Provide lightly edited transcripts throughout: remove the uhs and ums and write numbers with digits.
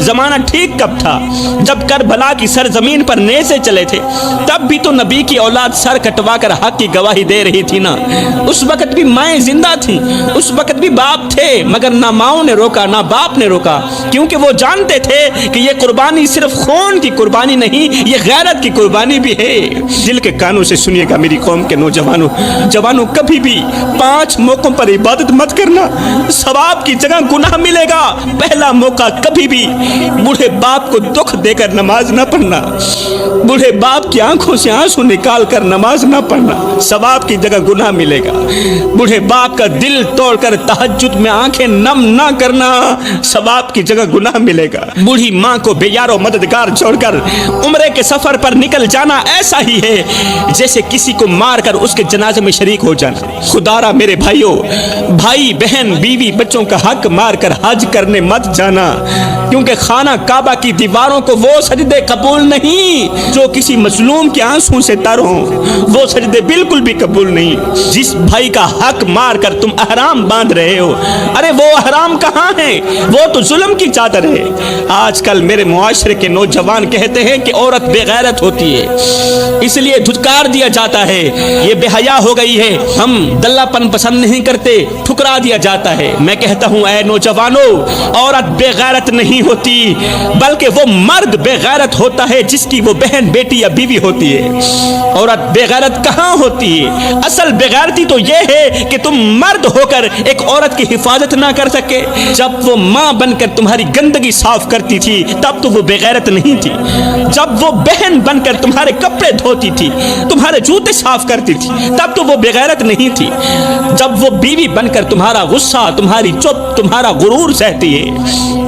زمانہ ٹھیک کب تھا جب کربلا کی سرزمین پر نیزے چلے تھے، تب بھی تو نبی کی اولاد سر کٹوا کر حق کی گواہی دے رہی تھی نا۔ اس وقت بھی مائیں زندہ تھیں، اس وقت بھی باپ تھے، مگر نہ ماؤں نے روکا نہ باپ نے روکا، کیونکہ وہ جانتے تھے کہ یہ قربانی صرف خون کی قربانی نہیں، یہ غیرت کی قربانی بھی ہے۔ دل کے کانوں سے سنیے گا میری قوم کے نوجوانوں، جوانوں، کبھی بھی 5 موقعوں پر عبادت مت کرنا، ثواب کی جگہ گناہ ملے گا۔ پہلا موقع کبھی بھی بوڑھے باپ کو دکھ دے کر نماز نہ پڑھنا، بوڑھے باپ کی آنکھوں سے آنسو نکال کر نماز نہ پڑھنا، ثواب کی جگہ گناہ ملے گا۔ بوڑھے باپ کا دل توڑ کر تہجد میں آنکھیں نم نہ کرنا، ثواب کی جگہ گناہ ملے گا۔ بوڑھی ماں کو بے یار و مددگار چھوڑ کر عمرے کے سفر پر نکل جانا ایسا ہی ہے جیسے کسی کو مار کر اس کے جنازے میں شریک ہو جانا۔ خدارا میرے بھائیوں، بھائی بہن بیوی بچوں کا حق مار کر حج کرنے مت جانا، کیونکہ خانہ کعبہ کی دیواروں کو وہ سجدے قبول نہیں جو کسی مظلوم کے آنسوں سے تر ہوں، وہ سجدے بالکل بھی قبول نہیں۔ جس بھائی کا حق مار کر تم احرام باندھ رہے ہو، ارے وہ احرام کہاں ہے؟ وہ تو ظلم کی چادر ہے۔ آج کل میرے معاشرے کے نوجوان کہتے ہیں کہ عورت بے غیرت ہوتی ہے، اس لیے دھتکار دیا جاتا ہے، یہ بے حیا ہو گئی ہے، ہم دلہ پن پسند نہیں کرتے، ٹھکرا دیا جاتا ہے۔ میں کہتا ہوں اے نوجوانوں، عورت بے غیرت نہیں ہوتی، بلکہ وہ مرد بے غیرت ہوتا ہے جس کی وہ بہن بیٹی یا بیوی ہوتی ہے۔ عورت بے غیرت کہاں ہوتی ہے؟ اصل بے غیرتی تو یہ ہے کہ تم مرد ہو کر ایک عورت کی حفاظت نہ کر سکے۔ جب وہ ماں بن کر تمہاری گندگی صاف کرتی تھی تب تو وہ بے غیرت نہیں تھی، جب وہ بہن بن کر تمہارے کپڑے دھوتی تھی، تمہارے جوتے صاف کرتی تھی تب تو وہ بے غیرت نہیں تھی، جب وہ بیوی بن کر تمہارا غصہ، تمہاری چپ، تمہارا غرور سہتی ہے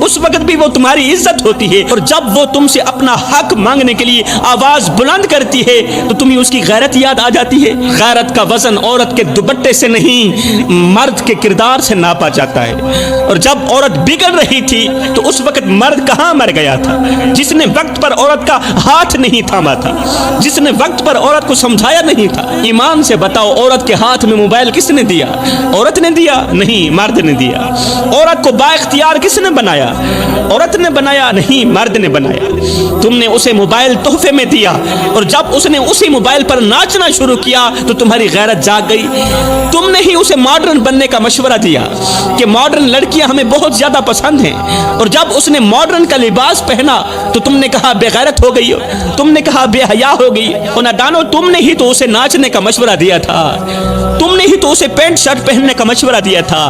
اس وقت بھی وہ تمہاری عزت ہوتی ہے، اور جب وہ تم سے اپنا حق مانگنے کے لیے آواز بلند کرتی ہے تو تمہیں اس کی غیرت یاد آ جاتی ہے۔ غیرت کا وزن عورت کے دوپٹے سے نہیں مرد کے کردار سے ناپا جاتا ہے، اور جب عورت بگڑ رہی تھی تو اس وقت مرد کہاں مر گیا تھا؟ جس نے وقت پر عورت کا ہاتھ نہیں تھاما تھا، جس نے وقت پر عورت کو سمجھایا نہیں تھا۔ ایمان سے بتاؤ، عورت کے ہاتھ میں موبائل کس نے دیا؟ عورت نے دیا؟ نہیں، مرد نے دیا۔ عورت کو با اختیار کس نے بنایا؟ عورت نے بنایا؟ نہیں، مرد نے بنایا۔ تم نے اسے موبائل تحفے میں دیا، اور جب اس نے اسی موبائل پر ناچنا شروع کیا تو تمہاری غیرت جاگ گئی۔ تم نے ہی اسے ماڈرن بننے کا مشورہ دیا کہ ماڈرن لڑکیاں ہمیں بہت زیادہ پسند ہیں، اور جب اس نے ماڈرن کا لباس پہنا تو تم نے کہا بے غیرت ہو گئی ہو، تم نے کہا بے حیا ہو گئی۔ اور نہ دانو، تم نے ہی تو اسے ناچنے کا مشورہ دیا تھا، تم نے ہی تو اسے پینٹ شرٹ پہننے کا مشورہ دیا تھا،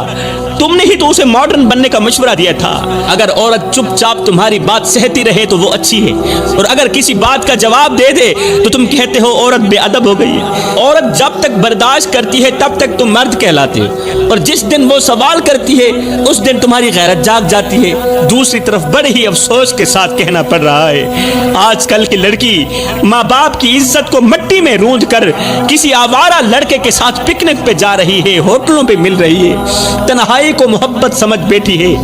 تم نے ہی تو اسے ماڈرن بننے کا مشورہ دیا تھا۔ اگر عورت چپ چاپ تمہاری بات سہتی رہے تو وہ اچھی ہے، اور اگر کسی بات کا جواب دے دے تو تم کہتے ہو عورت بے ادب ہو گئی ہے۔ عورت جب تک برداشت کرتی ہے تب تک تم مرد کہلاتے ہو، اور جس دن وہ سوال کرتی ہے اس دن تمہاری غیرت جاگ جاتی ہے۔ دوسری طرف بڑے ہی افسوس کے ساتھ کہنا پڑ رہا ہے، آج کل کی لڑکی ماں باپ کی عزت کو مٹی میں روند کر کسی آوارہ لڑکے کے ساتھ پکنک پہ جا رہی ہے، ہوٹلوں پہ مل رہی ہے، تنہائی کو محبت سمجھ بیٹھی ہے۔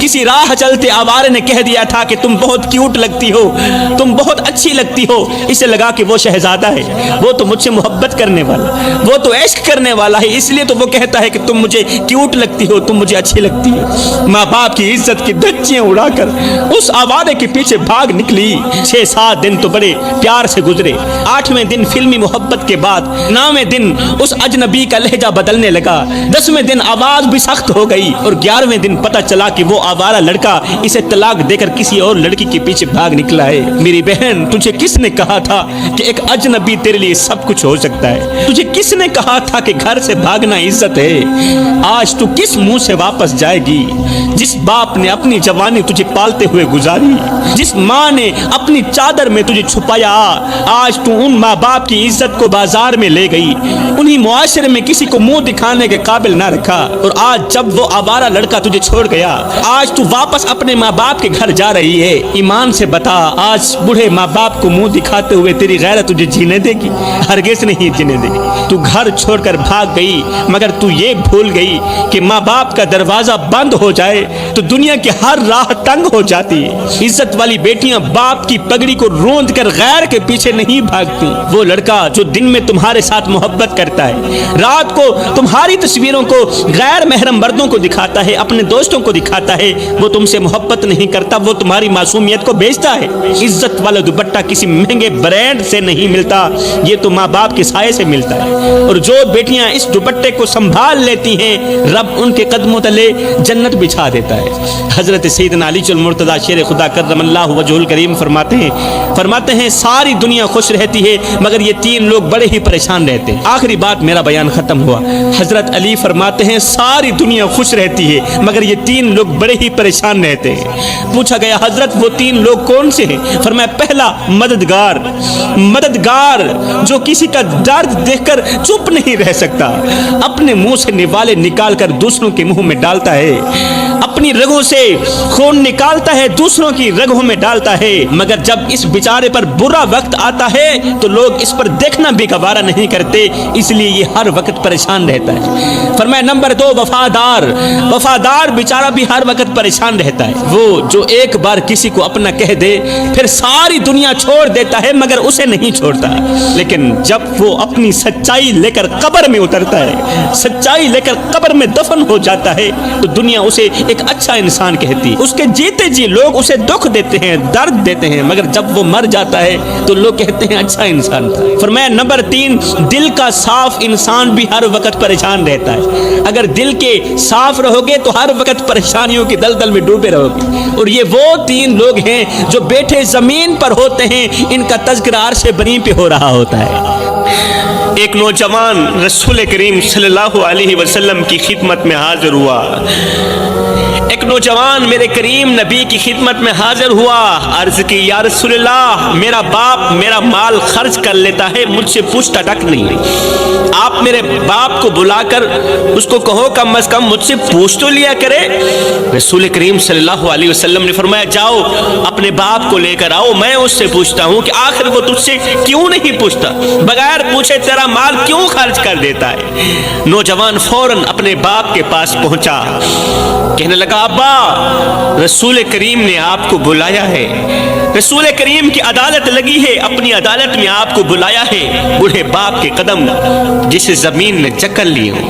کسی راہ چلتے آوارے نے کہہ دیا تھا کہ تم بہت کیوٹ لگتی ہو، تم بہت اچھی لگتی ہو، اسے لگا کہ وہ شہزادہ ہے، وہ تو مجھ سے محبت کرنے والا، وہ تو عشق کرنے والا ہے، اس لیے تو وہ کہتا ہے کہ تم مجھے کیوٹ لگتی ہو، تم مجھے اچھی لگتی ہو۔ ماں باپ کی عزت کی دھجیاں اڑا کر اس آوارے کے پیچھے بھاگ نکلی۔ 6-7 دن تو بڑے پیار سے گزرے، 8ویں دن فلمی محبت کے بعد 9ویں دن اس اجنبی کا لہجہ بدلنے لگا، 10ویں دن آواز بھی سخت ہو گئی، اور 11ویں دن پتہ چلا کہ وہ آوارہ لڑکا اسے طلاق دے کر کسی اور لڑکی کے پیچھے بھاگ نکلا ہے۔ میری بہن، تجھے کس نے کہا تھا کہ ایک اجنبی تیرے لیے سب کچھ ہو سکتا ہے؟ تجھے کس نے کہا تھا کہ گھر سے بھاگنا عزت ہے؟ آج تو کس منہ سے واپس جائے گی؟ جس باپ نے اپنی جوانی تجھے پالتے ہوئے گزاری، جس ماں نے اپنی چادر میں تجھے چھپایا، آج تو ان ماں باپ کی عزت کو بازار میں لے گئی، انہی معاشرے میں کسی کو منہ دکھانے کے قابل نہ رکھا، اور آج جب وہ آوارہ لڑکا تجھے چھوڑ گیا، آج تو واپس اپنے ماں باپ کے گھر جا رہی ہے۔ ایمان سے بتا، آج بوڑھے ماں باپ کو منہ دکھاتے ہوئے تیری غیرت تجھے جینے دے گی؟ ہرگز نہیں جینے دے گی۔ تو گھر چھوڑ کر بھاگ گئی، مگر تو یہ بھول گئی کہ ماں باپ کا دروازہ بند ہو جائے تو دنیا کی ہر راہ تنگ ہو جاتی ہے۔ عزت والی بیٹیاں باپ کی پگڑی کو روند کر غیر کے پیچھے نہیں بھاگتی۔ وہ لڑکا جو دن میں تمہارے ساتھ محبت کرتا ہے، رات کو تمہاری تصویروں کو غیر محرم مردوں مردوں کو دکھاتا ہے، اپنے دوستوں کو دکھاتا ہے، وہ تم سے محبت نہیں کرتا، وہ تمہاری معصومیت کو بیچتا ہے۔ عزت والا دوپٹہ کسی مہنگے برانڈ سے نہیں ملتا، یہ تو ماں باپ کے سائے سے ملتا ہے۔ اور جو بیٹیاں اس دوپٹے کو سنبھال لیتی ہیں، رب ان کے قدموں تلے جنت بچھا دیتا ہے۔ حضرت سیدنا علی المرتضیٰ شیر خدا کرم اللہ وجہہ الکریم فرماتے ہیں ساری دنیا خوش رہتی ہے مگر یہ تین لوگ بڑے ہی پریشان رہتے ہیں۔ آخری بات میرا بیان ختم ہوا۔ حضرت علی فرماتے ہیں ساری دنیا خوش رہتی ہے مگر یہ تین لوگ بڑے ہی پریشان رہتے ہیں۔ پوچھا گیا حضرت وہ تین لوگ کون سے ہیں؟ فرمایا پہلا مددگار جو کسی کا درد دیکھ کر چپ نہیں رہ سکتا، اپنے منہ سے نوالے نکال کر دوسروں کے منہ میں ڈالتا ہے، اپنی رگوں سے خون نکالتا ہے دوسروں کی رگوں میں ڈالتا ہے، مگر جب اس بیچارے پر برا وقت آتا ہے تو لوگ اس پر دیکھنا بھی گوارا نہیں کرتے، اس لیے یہ ہر وقت پریشان رہتا ہے۔ فرمایا نمبر 2 وفادار بیچارہ بھی ہر وقت پریشان رہتا ہے، وہ جو ایک بار کسی کو اپنا کہہ دے پھر ساری دنیا چھوڑ دیتا ہے مگر اسے نہیں چھوڑتا، لیکن جب وہ اپنی سچائی لے کر قبر میں اترتا ہے، سچائی لے کر قبر میں دفن ہو جاتا ہے تو دنیا اسے ایک اچھا انسان کہتی، اس کے جیتے جی لوگ اسے دکھ دیتے ہیں، درد دیتے ہیں، مگر جب وہ مر جاتا ہے تو لوگ کہتے ہیں اچھا انسان تھا۔ فرمایا نمبر 3 دل کا صاف انسان بھی ہر وقت پریشان رہتا ہے، اگر دل کے صاف رہو گے تو ہر وقت پریشانیوں کی دلدل میں ڈوبے رہو گے، اور یہ وہ 3 لوگ ہیں جو بیٹھے زمین پر ہوتے ہیں، ان کا تذکرہ عرش بری پہ ہو رہا ہوتا ہے۔ ایک نوجوان رسول کریم صلی اللہ علیہ وسلم کی خدمت میں حاضر ہوا، ایک نوجوان میرے کریم نبی کی خدمت میں حاضر ہوا، عرض کی یا رسول اللہ میرا باپ میرا مال خرچ کر لیتا ہے، مجھ سے پوچھتا تک نہیں، آپ میرے باپ کو بلا کر اس کو کہو کم از کم مجھ سے پوچھ تو لیا کرے۔ رسول کریم صلی اللہ علیہ وسلم نے فرمایا جاؤ اپنے باپ کو لے کر آؤ، میں اس سے پوچھتا ہوں کہ آخر وہ تجھ سے کیوں نہیں پوچھتا، بغیر پوچھے تیرا مال کیوں خرچ کر دیتا ہے۔ نوجوان فوراً اپنے باپ کے پاس پہنچا، کہنے لگا ابا رسول کریم نے آپ کو بلایا ہے، رسول کریم کی عدالت لگی ہے، اپنی عدالت میں آپ کو بلایا ہے۔ بوڑھے باپ کے قدم جسے زمین نے جکڑ لیے ہوں،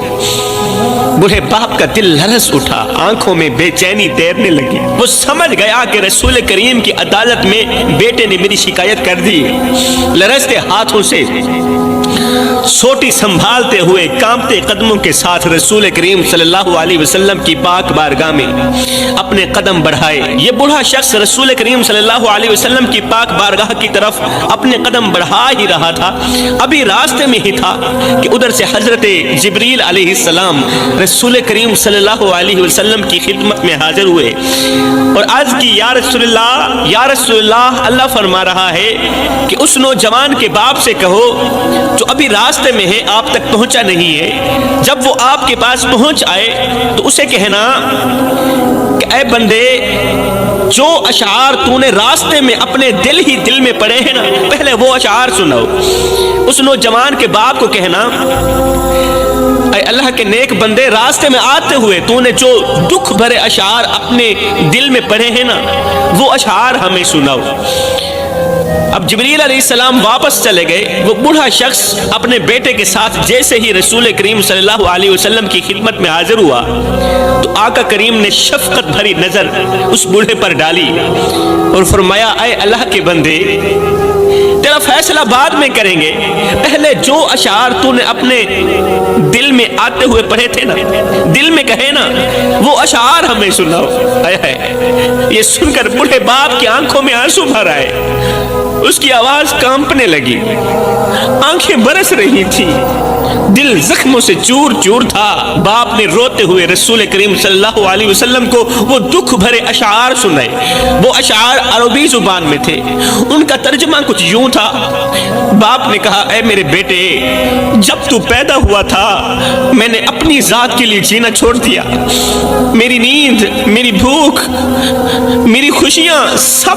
بوڑھے باپ کا دل لرز اٹھا، آنکھوں میں بے چینی تیرنے لگی، وہ سمجھ گیا کہ رسول کریم کی عدالت میں بیٹے نے میری شکایت کر دی۔ لرزتے ہاتھوں سے سوٹی سنبھالتے ہوئے کانپتے قدموں کے ساتھ رسول کریم صلی اللہ علیہ وسلم کی پاک بارگاہ میں اپنے قدم بڑھائے۔ یہ بوڑھا شخص رسول کریم صلی اللہ علیہ وسلم کی پاک بارگاہ کی طرف اپنے قدم بڑھا ہی رہا تھا، ابھی راستے میں ہی تھا کہ ادھر سے حضرت جبریل علیہ السلام رسول کریم صلی اللہ علیہ وسلم کی خدمت میں حاضر ہوئے اور عرض کی یا رسول اللہ، اللہ فرما رہا ہے کہ اس نوجوان کے باپ سے کہو جو ابھی راستے میں ہے، آپ تک پہنچا نہیں ہے، جب وہ آپ کے پاس پہنچ آئے تو اسے کہنا کہ اے بندے جو اشعار تو نے راستے میں اپنے دل میں پڑے ہیں نا، پہلے وہ اشعار سناؤ۔ اس نوجوان کے باپ کو کہنا اے اللہ کے نیک بندے، راستے میں آتے ہوئے تو نے جو دکھ بھرے اشعار اپنے دل میں پڑھے ہیں نا، وہ اشعار ہمیں سناؤ۔ اب جبریل علیہ السلام واپس چلے گئے، وہ بوڑھا شخص اپنے بیٹے کے ساتھ جیسے ہی رسول کریم صلی اللہ علیہ وسلم کی خدمت میں حاضر ہوا تو آقا کریم نے شفقت بھری نظر اس بوڑھے پر ڈالی اور فرمایا اے اللہ کے بندے، تیرا فیصلہ بعد میں کریں گے، پہلے جو اشعار تو نے اپنے دل میں آتے ہوئے پڑھے تھے نا، دل میں کہے نا، وہ اشعار ہمیں سناؤ۔ یہ سن کر بوڑھے باپ کی آنکھوں میں آنسو بھر آئے، اس کی آواز کانپنے لگی، آنکھیں برس رہی تھی، دل زخموں سے چور چور تھا۔ باپ نے روتے ہوئے رسول کریم صلی اللہ علیہ وسلم کو وہ دکھ بھرے اشعار سنائے۔ وہ اشعار عربی زبان میں تھے، ان کا ترجمہ کچھ یوں تھا۔ باپ نے کہا اے میرے بیٹے، جب تو پیدا ہوا تھا میں نے اپنی ذات کے لیے جینا چھوڑ دیا، میری نیند، میری بھوک، میری خوشیاں سب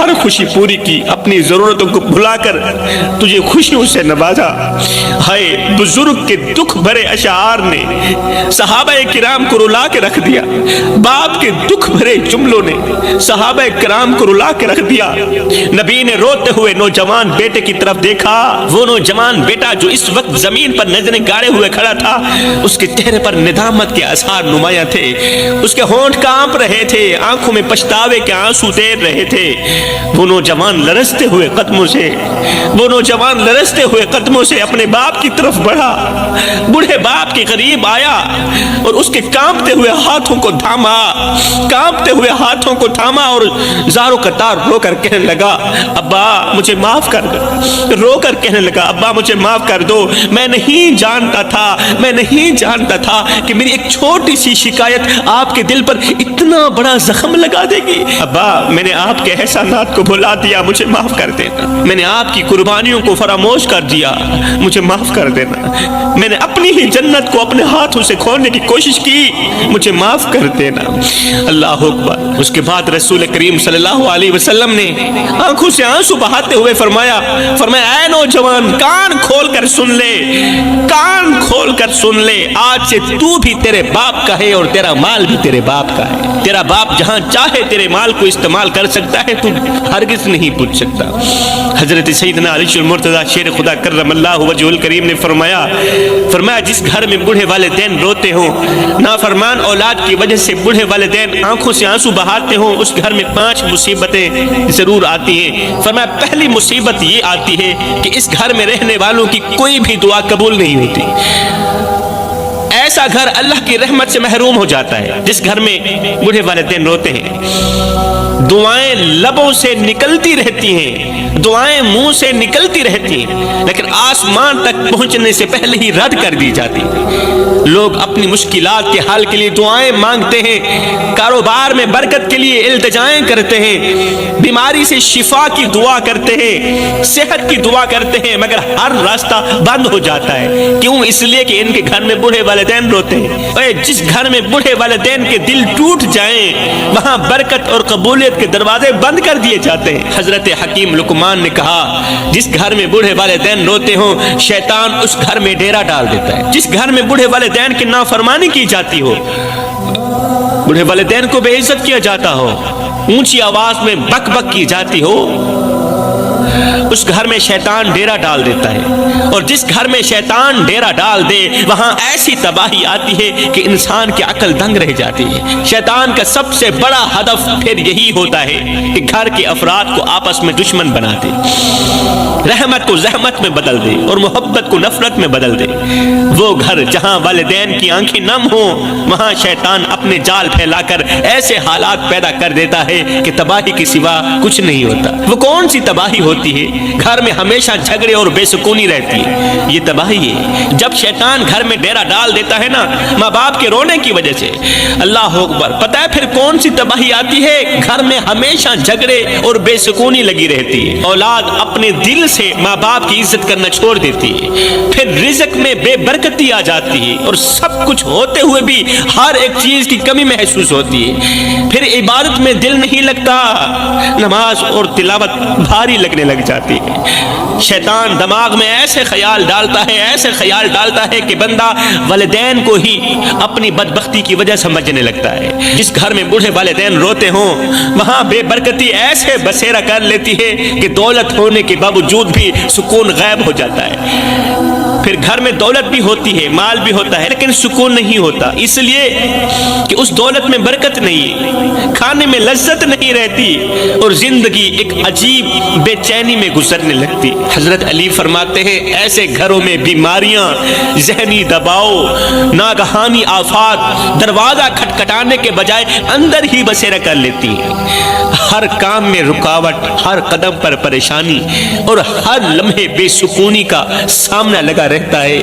ہر خوشی پوری کی، اپنی ضرورتوں کو بھلا کر تجھے خوشیوں سے نوازا۔ ہائے بزرگ کے دکھ بھرے اشعار نے صحابہ کرام کو رلا کے رکھ دیا، باپ کے دکھ بھرے جملوں نے صحابہ کرام کو رلا کے رکھ دیا۔ نبی نے روتے ہوئے نوجوان بیٹے کی طرف دیکھا، وہ نوجوان بیٹا جو اس وقت زمین پر نظریں گاڑے ہوئے کھڑا تھا، اس کے چہرے پر ندامت کے آثار نمایاں تھے، اس کے ہونٹ کانپ رہے تھے، آنکھوں میں پچھتاوے کے آنسو تیر رہے تھے۔ وہ نوجوان لرزتے ہوئے قدموں سے اپنے باپ کی طرف بڑھا، بوڑھے باپ کے قریب آیا اور اس کے کانپتے ہوئے ہاتھوں کو تھاما اور زاروں قطار رو کر کہنے لگا، ابا مجھے معاف کر دو۔ رو کر کہنے لگا، ابا مجھے معاف کر دو، میں نہیں جانتا تھا کہ میری ایک چھوٹی سی شکایت آپ کے دل پر اتنا بڑا زخم لگا دے گی۔ ابا میں نے آپ کے احسانات کو بھلا دیا، مجھے معاف کر دینا۔ میں نے آپ کی قربانیوں کو فراموش کر دیا، مجھے معاف کر دینا۔ میں نے اپنی ہی جنت کو اپنے ہاتھوں سے کھولنے کی کوشش کی، مجھے معاف کر دینا۔ اللہ اکبر۔ اس کے بعد رسول کریم صلی اللہ علیہ وسلم نے آنکھوں سے آنسو بہاتے ہوئے فرمایا اے نوجوان، کان کھول کر سن لے، آج سے تو بھی تیرے باپ کا ہے اور تیرا مال بھی تیرے باپ کا ہے۔ تیرا باپ جہاں چاہے تیرے مال کو استعمال کر سکتا ہے، تو ہرگز نہیں پوچھ سکتا۔ حضرت سیدنا علی المرتضیٰ شیر خدا کرم اللہ وجہہ الکریم نے فرمایا جس گھر میں بوڑھے والدین روتے ہوں، نافرمان اولاد کی وجہ سے بوڑھے والدین آنکھوں سے آنسو بہاتے ہوں، اس گھر میں 5 مصیبتیں ضرور آتی ہیں۔ فرمایا پہلی مصیبت یہ آتی ہے کہ اس گھر میں رہنے والوں کی کوئی بھی دعا قبول نہیں ہوتی۔ ایسا گھر اللہ کی رحمت سے محروم ہو جاتا ہے جس گھر میں بوڑھے والدین روتے ہیں۔ دعائیں لبوں سے نکلتی رہتی ہیں، دعائیں منہ سے نکلتی رہتی ہیں، لیکن آسمان تک پہنچنے سے پہلے ہی رد کر دی جاتی ہیں۔ لوگ اپنی مشکلات کے حل کے لیے دعائیں مانگتے ہیں، کاروبار میں برکت کے لیے التجائیں کرتے ہیں، بیماری سے شفا کی دعا کرتے ہیں، صحت کی دعا کرتے ہیں، مگر ہر راستہ بند ہو جاتا ہے۔ کیوں؟ اس لیے کہ ان کے گھر میں بوڑھے والدین روتے ہیں۔ اے جس گھر میں بوڑھے والدین کے دل ٹوٹ جائیں، وہاں برکت اور قبولیت کے دروازے بند کر دیے جاتے ہیں۔ حضرت حکیم لقمان نے کہا جس گھر میں بوڑھے والدین روتے ہوں، شیطان اس گھر میں ڈیرا ڈال دیتا ہے۔ جس گھر میں بوڑھے والدین کی نافرمانی کی جاتی ہو، بوڑھے والدین کو بے عزت کیا جاتا ہو، اونچی آواز میں بک بک کی جاتی ہو، اس گھر میں شیطان ڈیرا ڈال دیتا ہے۔ اور جس گھر میں شیطان ڈیرا ڈال دے، وہاں ایسی تباہی آتی ہے کہ انسان کی عقل دنگ رہ جاتی ہے۔ شیطان کا سب سے بڑا ہدف پھر یہی ہوتا ہے کہ گھر کے افراد کو آپس میں دشمن بنا دے، رحمت کو زحمت میں بدل دے اور محبت کو نفرت میں بدل دے۔ وہ گھر جہاں والدین کی آنکھیں نم ہوں، وہاں شیطان اپنے جال پھیلا کر ایسے حالات پیدا کر دیتا ہے کہ تباہی کے سوا کچھ نہیں ہوتا۔ وہ کون سی تباہی ہوتی ہے؟ گھر میں ہمیشہ جھگڑے اور بے سکونی رہتی ہے، یہ تباہی ہے۔ جب شیطان گھر میں ڈیرا ڈال دیتا ہے نا، ماں باپ کے رونے کی وجہ سے، اللہ اکبر، پتہ ہے پھر کون سی تباہی آتی ہے؟ گھر میں ہمیشہ جھگڑے اور بے سکونی لگی رہتی ہے۔ اولاد اپنے دل سے ماں باپ کی عزت کرنا چھوڑ دیتی ہے، پھر رزق میں بے برکتی آ جاتی ہے اور سب کچھ ہوتے ہوئے بھی ہر ایک چیز کی کمی محسوس ہوتی ہے۔ پھر عبادت میں دل نہیں لگتا، نماز اور تلاوت بھاری لگنے لگ جاتی ہے۔ شیطان دماغ میں ایسے خیال ڈالتا ہے کہ بندہ والدین کو ہی اپنی بدبختی کی وجہ سمجھنے لگتا ہے۔ جس گھر میں بوڑھے والدین روتے ہوں، وہاں بے برکتی ایسے بسیرا کر لیتی ہے کہ دولت ہونے کے باوجود بھی سکون غائب ہو جاتا ہے۔ پھر گھر میں دولت بھی ہوتی ہے، مال بھی ہوتا ہے، لیکن سکون نہیں ہوتا، اس لیے کہ اس دولت میں برکت نہیں، کھانے میں لذت نہیں رہتی اور زندگی ایک عجیب بے چینی میں گزرنے لگتی۔ حضرت علی فرماتے ہیں ایسے گھروں میں بیماریاں، ذہنی دباؤ، ناگہانی آفات دروازہ کھٹکھٹانے کے بجائے اندر ہی بسیرا کر لیتی ہیں۔ ہر کام میں رکاوٹ، ہر قدم پر پریشانی اور ہر لمحے بے سکونی کا سامنا لگا رہتا ہے،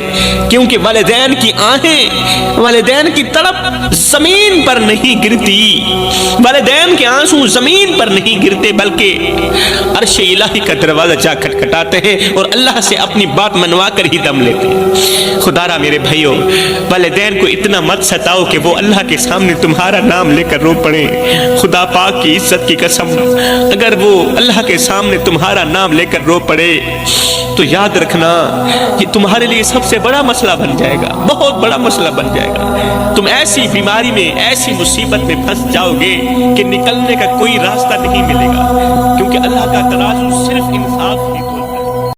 کیونکہ والدین کی آہیں، والدین کی تڑپ زمین پر نہیں گرتی، والدین کے آنسو زمین پر نہیں گرتے، بلکہ عرش الہی کا دروازہ جا کھٹکھٹاتے ہیں اور اللہ سے اپنی بات منوا کر ہی دم لیتے ہیں۔ خدا را میرے بھائیوں، والدین کو اتنا مت ستاؤ کہ وہ اللہ کے سامنے تمہارا نام لے کر رو پڑے۔ خدا پاک کی عزت کی قسم، اگر وہ اللہ کے سامنے تمہارا نام لے کر رو پڑے تو یاد رکھنا یہ تمہارے لیے سب سے بڑا مسئلہ بن جائے گا، بہت بڑا مسئلہ بن جائے گا۔ تم ایسی بیماری میں، ایسی مصیبت میں پھنس جاؤ گے کہ نکلنے کا کوئی راستہ نہیں ملے گا، کیونکہ اللہ کا ترازو صرف انصاف ہی